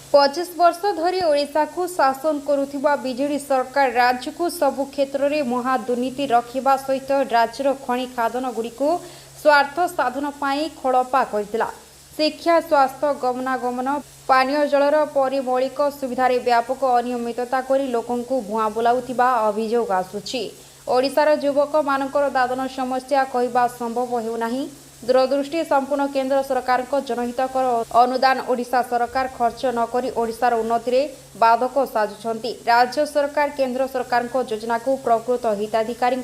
25 वर्ष धरी ओडिशा को शासन करुथिबा बीजेडी सरकार राज्य को सबु क्षेत्र में महादुर्नीति रखिबा सहित राज्यर खनि खादन गुड़ी को स्वार्थ साधन पाई खड़पा करथिला। शिक्षा, स्वास्थ्य, गमनागमन, पानीय जलर परि मौलिक सुविधार व्यापक अनियमितता करी लोकंकु भुआ बुलाउथिबा अभियोग आसुछि। ओडिशार युवक मानकर दादन समस्या कहवा संभव हेउनाही। दूरदृष्टि संपूर्ण केंद्र सरकार जनहितकर अनुदान ओडिशा सरकार खर्च न करी ओडिशार उन्नति रे बाधक साजुछंती। राज्य सरकार केंद्र सरकार योजना को प्रकृत हिताधिकारी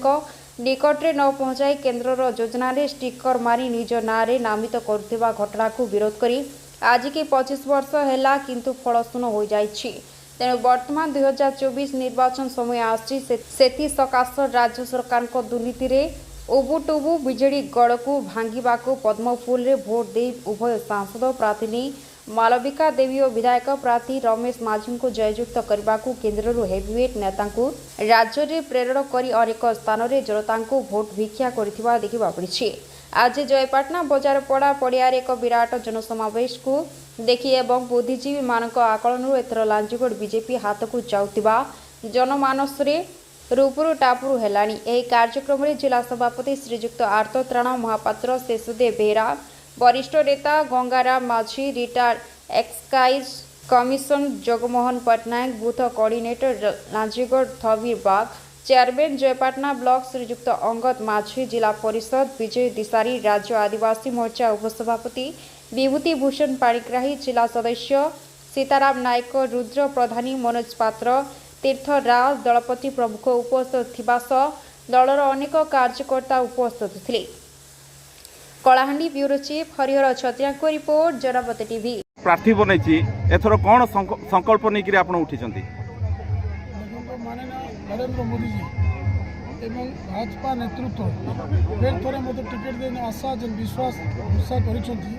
निकट में न पहुंचाई केंद्र योजना रे स्टिकर मारी निज ना रे नामित करुथिबा घटना को विरोध करी आज की 25 वर्ष हैला किंतु फलशून्य हो जाइछि। तेणु वर्तमान 2024 निर्वाचन समय आछि सेथि सकाश राज्य सरकार दुर्नीति रे उबुटुबु बिजेडी गड़ को भांगा पद्मफुल रे भोट दे उभय सांसद प्रार्थी मालविका देवी और विधायक प्रार्थी रमेश माझी को जययुक्त करने को केन्द्र हेवीवेट नेता राज्य में प्रेरण कर अनेक स्थान में जनता भोट भिक्षा करथिबा देखा पड़ी। आज जयपाटना बजार पड़ा पड़िया एक विराट जनसमावेश को देखी एवं बुद्धिजीवी मानक आकलन एथर लांजीगढ़ बीजेपी हाथ को जाउतिबा जनमानस रे रूपुरु टापुरु हेलानी। एही कार्यक्रम में जिला सभापति श्रीजुक्त आर्तत्राण महापात्र शेषदेव बेहरा, वरिष्ठ नेता Gangaram Majhi, retired excise commission Jagmohan Patnaik, booth coordinator Lanjigarh Thabir Bag, chairman Jaipatna block Srijukta Angad Majhi, जिला परिषद विजय दिसारी, राज्य आदिवासी मोर्चा उपसभापति विभूति भूषण पाणिग्राही, जिला सदस्य सीताराम नायक, रुद्र प्रधानी, मनोज पात्र, तीर्थ राज, दलपति प्रमुख उपस्थित थिबा सह दलर अनेक कार्यकर्ता उपस्थित थिले। कलाहांडी ब्यूरो चीफ हरिहर छत्रिया को रिपोर्ट, जनपद टीवी। प्रार्थी बनैछि एथरो कोन संकल्प नै कि आपण उठिसंती? नरेंद्र मोदी जी एवं भाजपा नेतृत्व फिर थोड़े मत टिकेट देने आशा जन विश्वास भरोसा करिसंती।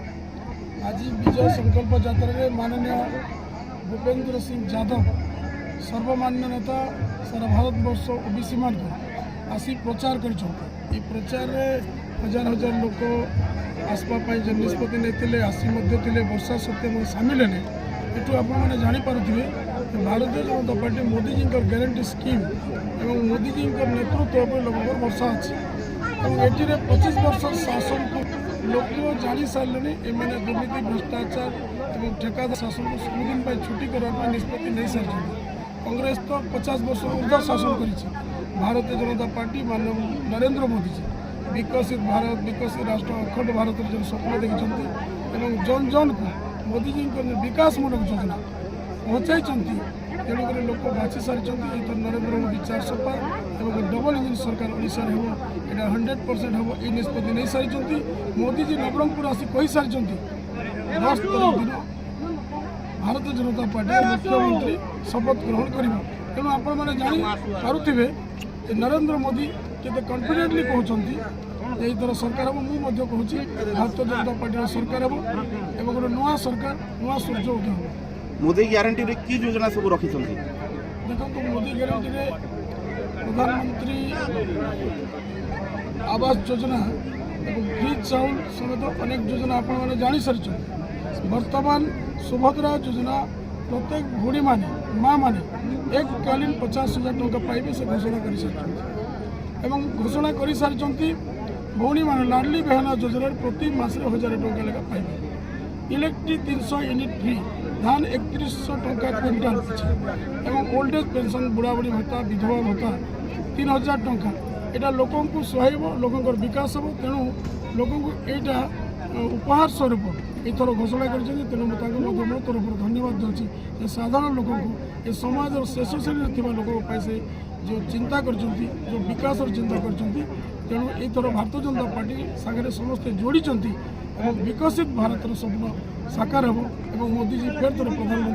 आज विजय संकल्प यात्रा रे माननीय भूपेंद्र सिंह यादव सर्वमान्य नेता सारा भारत वर्ष ओबीसी मान आसी प्रचार कर प्रचार हजार हजार लोक आसवाई जो निष्पत्ति नहीं आसी वर्षा सत्य सामिल है। ये आपने जापे Bharatiya Janata party Modi ji guarantee scheme और मोदी जी नेतृत्व पर लोक भरोसा अच्छी और ये 25 वर्ष शासन को लोक जानी सारे एमने दुर्नीति भ्रष्टाचार और ठेकादार शासन को सबुदिन छुट्टी करने निष्पत्ति नहीं सारी। कांग्रेस तो 50 वर्ष ऊर्ध्व शासन कर भारतीय जनता पार्टी मानव नरेंद्र मोदी जी विकसित भारत विकसित राष्ट्र अखंड भारत जो स्वप्न देखते जन जन को मोदी जी विकासमूलक योजना पहुँचाई तेणुक लोक बाछी सारी नरेंद्र मोदी 400 पार और डबल इंजिन सरकार ओडिशा हो 100% हम ये निष्पत्ति नहीं सारी। मोदी जी नवरंगपुर आसी कही सारी 10 दिन भारतीय जनता पार्टी मुख्यमंत्री शपथ ग्रहण कर तेणु आपण मैंने जापे नरेंद्र मोदी केते कॉन्फिडेंटली कहते यही तरह सरकार हम मुझे कहूँ भारतीय जनता पार्टी सरकार हम एवं गोटे नुआ सरकार नुआ सूर्य उदय। मोदी ग्यारंटी रे की योजना सब रखी देखो मोदी ग्यारंटी रे प्रधानमंत्री आवास योजना और फ्री चाउल समेत अनेक योजना आपण मैंने जानी सारी। वर्तमान सुभद्रा योजना प्रत्येक भूणी माने माँ माने एक कालीन 50,000 टंका पाइबे से घोषणा कर सारी एवं घोषणा कर सारी। भूणी माने लाडली बहना योजना प्रति मास 1000 टंका लेखा पाइबे। इलेक्ट्रिक 300 यूनिट फ्री, धान 3100 टंका क्विंटाल एवं ओल्ड एज पेंशन बुढ़ाबुढ़ी भत्ता विधवा भत्ता 3000 टंका यहाँ लोकों को सुहाइब लोकों विकास हम तेणु लोकों को यहाँ उपहार स्वरूप एथर घोषणा कर तेणु मो तरफ धन्यवाद दूसरी साधारण लोक ये समाज और शेष श्रेणी लोक से जो चिंता कर जो विकास चिंता कर तेणु एथर भारतीय जनता पार्टी सागर समस्ते जोड़ी विकसित भारत स्वप्न साकार हम मोदी जी फिर थोड़े प्रधानमंत्री।